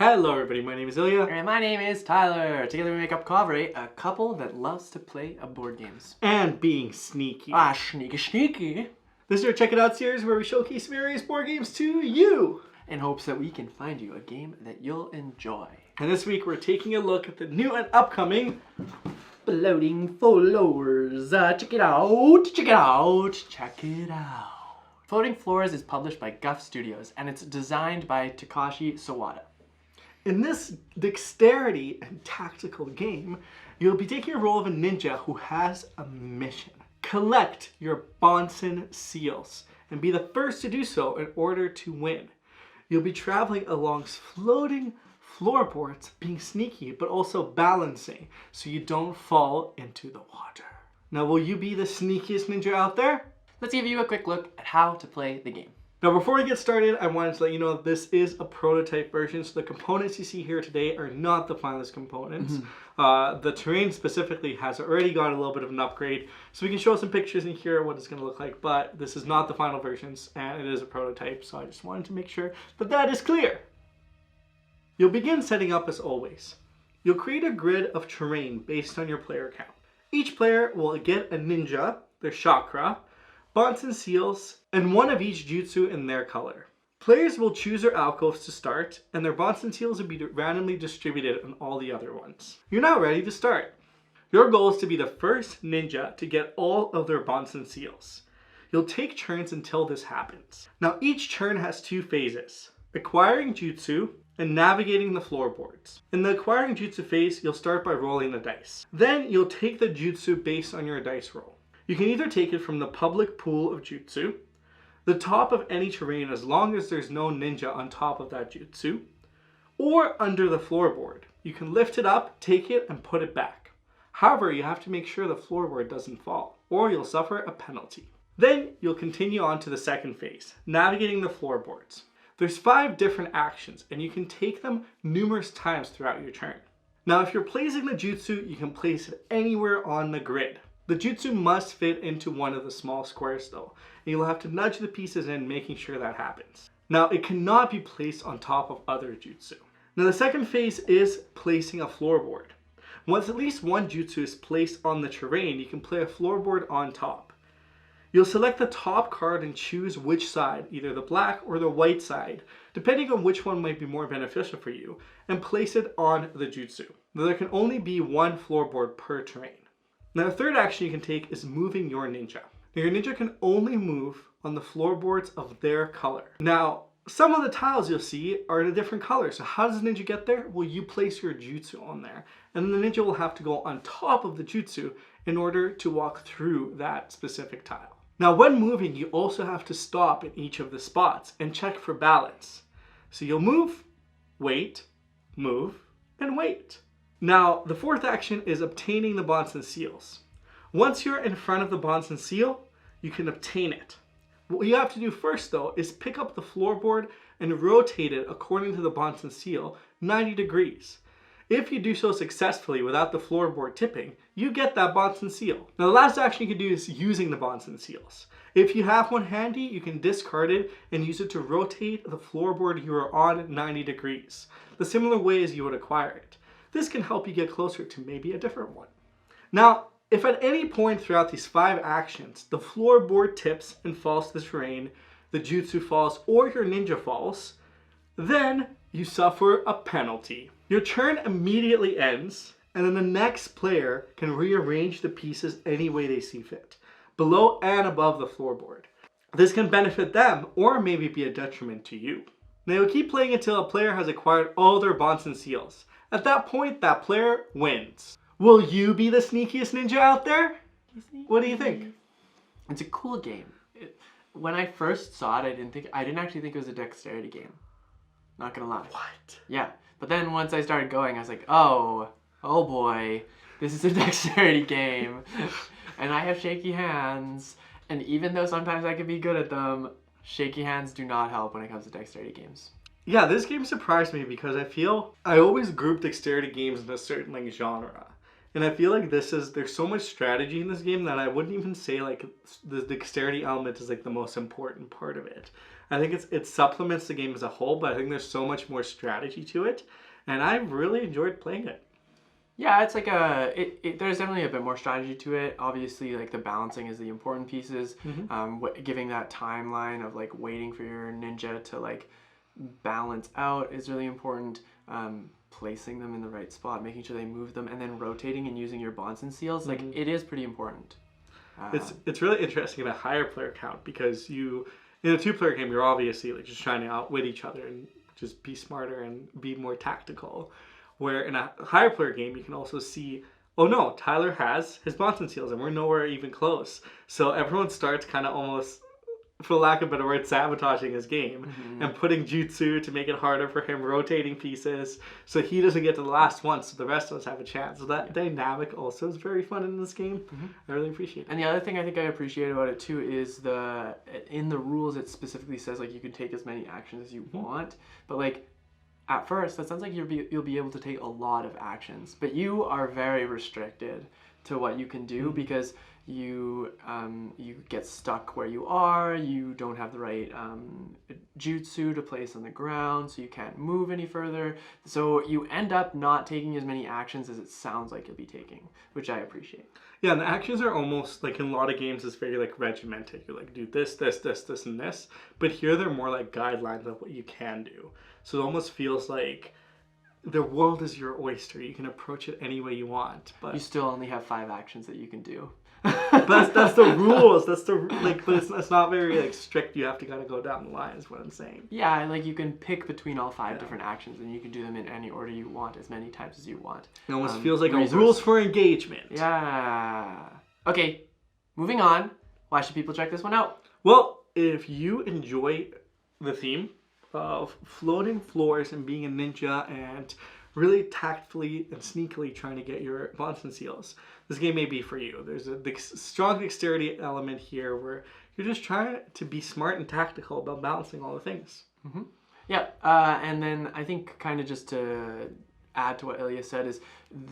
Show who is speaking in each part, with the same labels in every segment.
Speaker 1: Hello everybody, my name is Ilya.
Speaker 2: And my name is Tyler. Together we make up Covery, a couple that loves to play board games.
Speaker 1: And being sneaky.
Speaker 2: Sneaky.
Speaker 1: This is our Check It Out series where we showcase various board games to you.
Speaker 2: In hopes that we can find you a game that you'll enjoy.
Speaker 1: And this week we're taking a look at the new and upcoming
Speaker 2: Floating Floors. Check it out. Floating Floors is published by Guf Studios and it's designed by Takashi Sawada.
Speaker 1: In this dexterity and tactical game, you'll be taking a role of a ninja who has a mission. Collect your Bansen Seals and be the first to do so in order to win. You'll be traveling along floating floorboards, being sneaky, but also balancing so you don't fall into the water. Now, will you be the sneakiest ninja out there?
Speaker 2: Let's give you a quick look at how to play the game.
Speaker 1: Now, before we get started, I wanted to let you know that this is a prototype version, so the components you see here today are not the finalist components. The terrain specifically has already got a little bit of an upgrade, so we can show some pictures in here what it's going to look like, but this is not the final versions, and it is a prototype, so I just wanted to make sure that that is clear. You'll begin setting up as always. You'll create a grid of terrain based on your player count. Each player will get a ninja, their chakra, Bansen Seals, and one of each Jutsu in their color. Players will choose their alcoves to start, and their Bansen Seals will be randomly distributed on all the other ones. You're now ready to start. Your goal is to be the first ninja to get all of their Bansen Seals. You'll take turns until this happens. Now each turn has two phases: acquiring Jutsu and navigating the floorboards. In the acquiring Jutsu phase, you'll start by rolling the dice. Then you'll take the Jutsu based on your dice roll. You can either take it from the public pool of Jutsu, the top of any terrain as long as there's no ninja on top of that Jutsu, or under the floorboard. You can lift it up, take it, and put it back. However, you have to make sure the floorboard doesn't fall, or you'll suffer a penalty. Then you'll continue on to the second phase, navigating the floorboards. There's 5 different actions, and you can take them numerous times throughout your turn. Now, if you're placing the Jutsu, you can place it anywhere on the grid. The Jutsu must fit into one of the small squares though, and you'll have to nudge the pieces in, making sure that happens. Now, it cannot be placed on top of other Jutsu. Now, the second phase is placing a floorboard. Once at least one Jutsu is placed on the terrain, you can play a floorboard on top. You'll select the top card and choose which side, either the black or the white side, depending on which one might be more beneficial for you, and place it on the Jutsu. Now, there can only be one floorboard per terrain. Now, the third action you can take is moving your ninja. Now, your ninja can only move on the floorboards of their color. Now, some of the tiles you'll see are in a different color. So how does the ninja get there? Well, you place your Jutsu on there. And then the ninja will have to go on top of the Jutsu in order to walk through that specific tile. Now, when moving, you also have to stop in each of the spots and check for balance. So you'll move, wait, move, and wait. Now, the fourth action is obtaining the Bansen Seals. Once you're in front of the Bansen Seal, you can obtain it. What you have to do first, though, is pick up the floorboard and rotate it according to the Bansen Seal 90 degrees. If you do so successfully without the floorboard tipping, you get that Bansen Seal. Now, the last action you can do is using the Bansen Seals. If you have one handy, you can discard it and use it to rotate the floorboard you are on 90 degrees, the similar way as you would acquire it. This can help you get closer to maybe a different one. Now, if at any point throughout these 5 actions, the floorboard tips and falls to the terrain, the Jutsu falls, or your ninja falls, then you suffer a penalty. Your turn immediately ends, and then the next player can rearrange the pieces any way they see fit, below and above the floorboard. This can benefit them, or maybe be a detriment to you. Now, you'll keep playing until a player has acquired all their Bansen Seals. At that point, that player wins. Will you be the sneakiest ninja out there? What do you think?
Speaker 2: It's a cool game. When I first saw it, I didn't actually think it was a dexterity game. Not gonna lie.
Speaker 1: What?
Speaker 2: Yeah, but then once I started going, I was like, oh boy, this is a dexterity game, and I have shaky hands. And even though sometimes I can be good at them, shaky hands do not help when it comes to dexterity games.
Speaker 1: Yeah, this game surprised me because I always group dexterity games in a certain genre. And I feel like there's so much strategy in this game that I wouldn't even say like the dexterity element is like the most important part of it. I think it supplements the game as a whole, but I think there's so much more strategy to it, and I really enjoyed playing it.
Speaker 2: Yeah, it's like there's definitely a bit more strategy to it. Obviously, like the balancing is the important pieces. Giving that timeline of like waiting for your ninja to like balance out is really important. Placing them in the right spot, making sure they move them, and then rotating and using your Bansen Seals, like it is pretty important.
Speaker 1: It's really interesting in a higher player count because in a 2-player game, you're obviously like just trying to outwit each other and just be smarter and be more tactical. Where in a higher player game, you can also see, oh no, Tyler has his Bansen Seals and we're nowhere even close. So everyone starts kind of almost, for lack of a better word, sabotaging his game and putting Jutsu to make it harder for him, rotating pieces so he doesn't get to the last one, so the rest of us have a chance. So that dynamic also is very fun in this game. I really appreciate it.
Speaker 2: And the other thing I think I appreciate about it too is in the rules it specifically says like you can take as many actions as you want, but like at first that sounds like you'll be able to take a lot of actions, but you are very restricted to what you can do because you get stuck where you are, you don't have the right jutsu to place on the ground, so you can't move any further. So you end up not taking as many actions as it sounds like you'll be taking, which I appreciate.
Speaker 1: Yeah, and the actions are almost, like in a lot of games, it's very like regimented. You're like, do this, this, this, this, and this. But here they're more like guidelines of what you can do. So it almost feels like the world is your oyster. You can approach it any way you want. But
Speaker 2: you still only have 5 actions that you can do.
Speaker 1: But that's the rules. That's the like. But it's not very like strict. You have to kind of go down the line. Is what I'm saying.
Speaker 2: Yeah, like you can pick between all 5 different actions, and you can do them in any order you want, as many times as you want.
Speaker 1: It almost feels like a rules for engagement.
Speaker 2: Yeah. Okay, moving on. Why should people check this one out?
Speaker 1: Well, if you enjoy the theme of floating floors and being a ninja and really tactfully and sneakily trying to get your Bansen Seals, this game may be for you. There's a strong dexterity element here where you're just trying to be smart and tactical about balancing all the things.
Speaker 2: Yeah, and then I think kind of just to add to what Ilya said is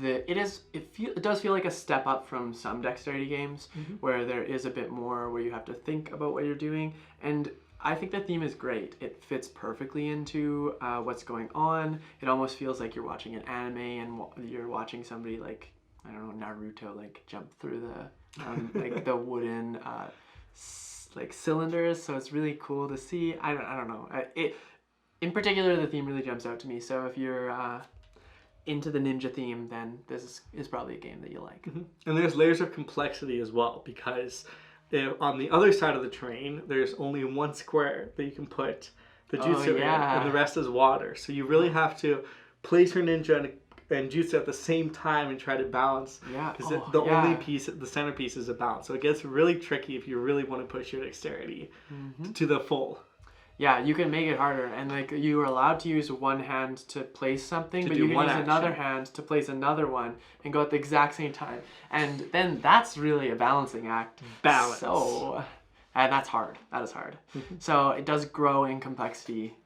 Speaker 2: it does feel like a step up from some dexterity games where there is a bit more where you have to think about what you're doing, and I think the theme is great. It fits perfectly into what's going on. It almost feels like you're watching an anime and you're watching somebody like, I don't know, Naruto like jump through the like the wooden like cylinders. So it's really cool to see. I don't know. In particular, the theme really jumps out to me. So if you're into the ninja theme, then this is probably a game that you like.
Speaker 1: And there's layers of complexity as well, because on the other side of the train, there's only one square that you can put the jutsu in, and the rest is water. So you really have to place your ninja and jutsu at the same time and try to balance. Because only piece, the centerpiece, is a balance. So it gets really tricky if you really want to push your dexterity to the full.
Speaker 2: Yeah, you can make it harder, and like you are allowed to use one hand to place something, but you can use another hand to place another one and go at the exact same time. And then that's really a balancing act.
Speaker 1: Balance.
Speaker 2: So, and that's hard. That is hard. So it does grow in complexity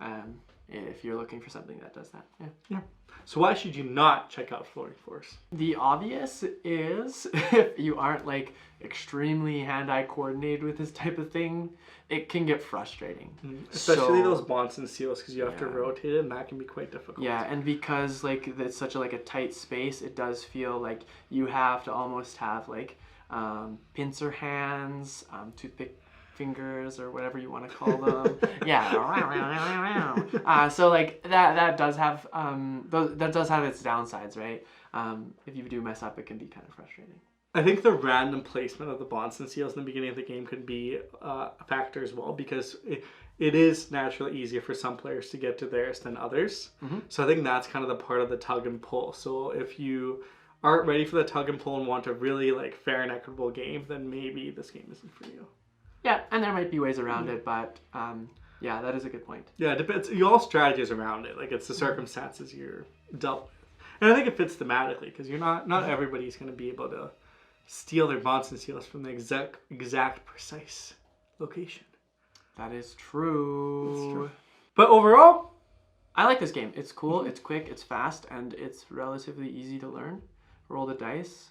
Speaker 2: if you're looking for something that does that. Yeah.
Speaker 1: So why should you not check out Floating Floors?
Speaker 2: The obvious is if you aren't like extremely hand-eye coordinated with this type of thing, it can get frustrating.
Speaker 1: Especially those Bansen Seals, because you have to rotate it, and that can be quite difficult.
Speaker 2: Yeah, and because like it's such a tight space, it does feel like you have to almost have like pincer hands, toothpick fingers, or whatever you want to call them. So like that does have that does have its downsides, right? If you do mess up, it can be kind of frustrating.
Speaker 1: I think the random placement of the Bansen Seals in the beginning of the game could be a factor as well, because it is naturally easier for some players to get to theirs than others. So I think that's kind of the part of the tug and pull. So if you aren't ready for the tug and pull and want a really like fair and equitable game, then maybe this game isn't for you.
Speaker 2: Yeah, and there might be ways around it, but yeah, that is a good point.
Speaker 1: Yeah, it depends. You all strategies around it. Like it's the circumstances you're dealt with. And I think it fits thematically, because you're not everybody's going to be able to steal their Bansen Seals from the exact precise location.
Speaker 2: That is true.
Speaker 1: That's true. But overall,
Speaker 2: I like this game. It's cool, it's quick, it's fast, and it's relatively easy to learn. roll the dice,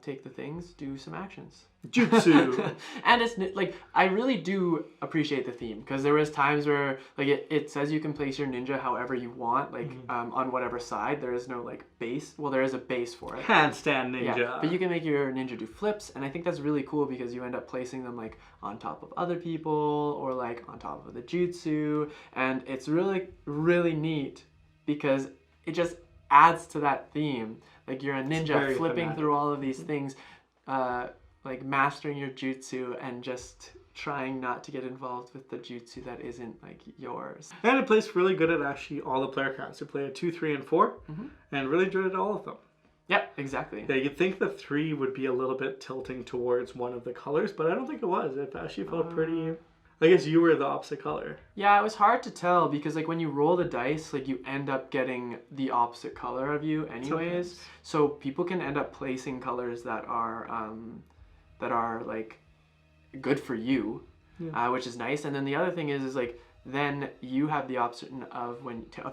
Speaker 2: take the things, do some actions.
Speaker 1: Jutsu.
Speaker 2: And it's like, I really do appreciate the theme, because there was times where like it says you can place your ninja however you want, like on whatever side. There is no like base. Well, there is a base for it.
Speaker 1: Handstand ninja.
Speaker 2: Yeah, but you can make your ninja do flips, and I think that's really cool because you end up placing them like on top of other people or like on top of the jutsu, and it's really, really neat because it just adds to that theme. Like you're a ninja flipping through all of these things, like mastering your jutsu and just trying not to get involved with the jutsu that isn't like yours.
Speaker 1: And it plays really good at actually all the player counts. You play a 2, 3, and 4, and really enjoyed all of them.
Speaker 2: Yep, exactly.
Speaker 1: Yeah, you'd think the 3 would be a little bit tilting towards one of the colors, but I don't think it was. It actually felt pretty... I guess you were the opposite color.
Speaker 2: Yeah, it was hard to tell because like when you roll the dice, like you end up getting the opposite color of you anyways.
Speaker 1: Sometimes.
Speaker 2: So people can end up placing colors that are like good for you, which is nice. And then the other thing is like then you have the option of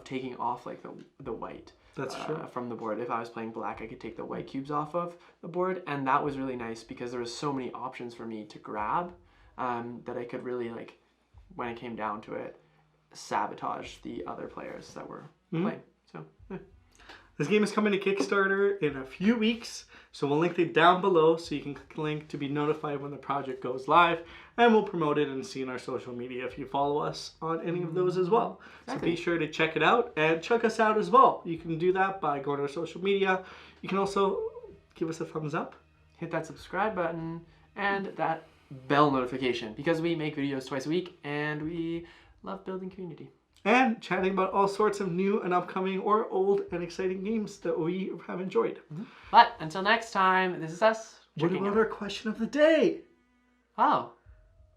Speaker 2: taking off like the white.
Speaker 1: That's true.
Speaker 2: From the board. If I was playing black, I could take the white cubes off of the board, and that was really nice because there was so many options for me to grab. That I could really, like, when it came down to it, sabotage the other players that were playing. So, yeah.
Speaker 1: This game is coming to Kickstarter in a few weeks, so we'll link it down below so you can click the link to be notified when the project goes live, and we'll promote it and see in our social media if you follow us on any of those as well.
Speaker 2: Exactly.
Speaker 1: So be sure to check it out and check us out as well. You can do that by going to our social media. You can also give us a thumbs up.
Speaker 2: Hit that subscribe button and that bell notification because we make videos twice a week and we love building community
Speaker 1: and chatting about all sorts of new and upcoming or old and exciting games that we have enjoyed.
Speaker 2: But until next time, this is us.
Speaker 1: What about our question of the day?
Speaker 2: Oh,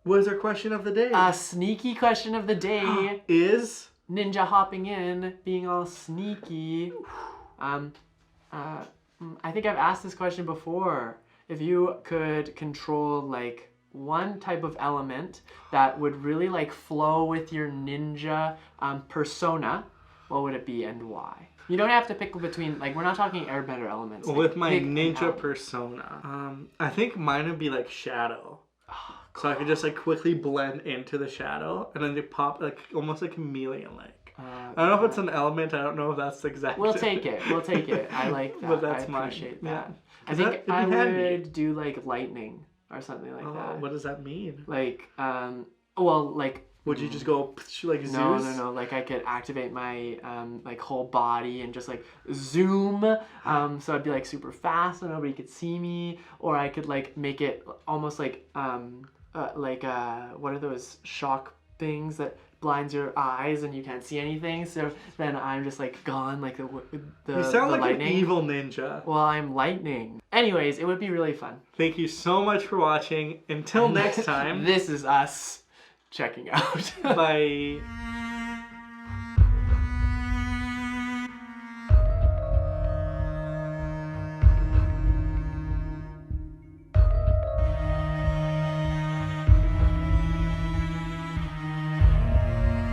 Speaker 1: what is our question of the day?
Speaker 2: A sneaky question of the day
Speaker 1: is
Speaker 2: ninja hopping in, being all sneaky. I think I've asked this question before. If you could control like one type of element that would really like flow with your ninja persona, what would it be and why? You don't have to pick between, like, we're not talking airbender elements.
Speaker 1: With
Speaker 2: like,
Speaker 1: my ninja persona, I think mine would be like shadow.
Speaker 2: Oh,
Speaker 1: so I could just like quickly blend into the shadow and then they pop like almost like chameleon like. I don't know if it's an element. I don't know if that's exact.
Speaker 2: We'll take it. We'll take it. I like that.
Speaker 1: But that's
Speaker 2: I appreciate
Speaker 1: mine.
Speaker 2: that.
Speaker 1: Yeah.
Speaker 2: I think I
Speaker 1: handy.
Speaker 2: would do like lightning or something like that.
Speaker 1: What does that mean?
Speaker 2: Like, well, like.
Speaker 1: Would you just go like Zeus?
Speaker 2: No. Like I could activate my like whole body and just like zoom. So I'd be like super fast and nobody could see me. Or I could like make it almost like what are those shock things that blinds your eyes and you can't see anything? So then I'm just like gone like the
Speaker 1: You sound like
Speaker 2: lightning.
Speaker 1: an evil ninja.
Speaker 2: Well, I'm lightning. Anyways, it would be really fun.
Speaker 1: Thank you so much for watching. Until next time.
Speaker 2: This is us checking out.
Speaker 1: Bye.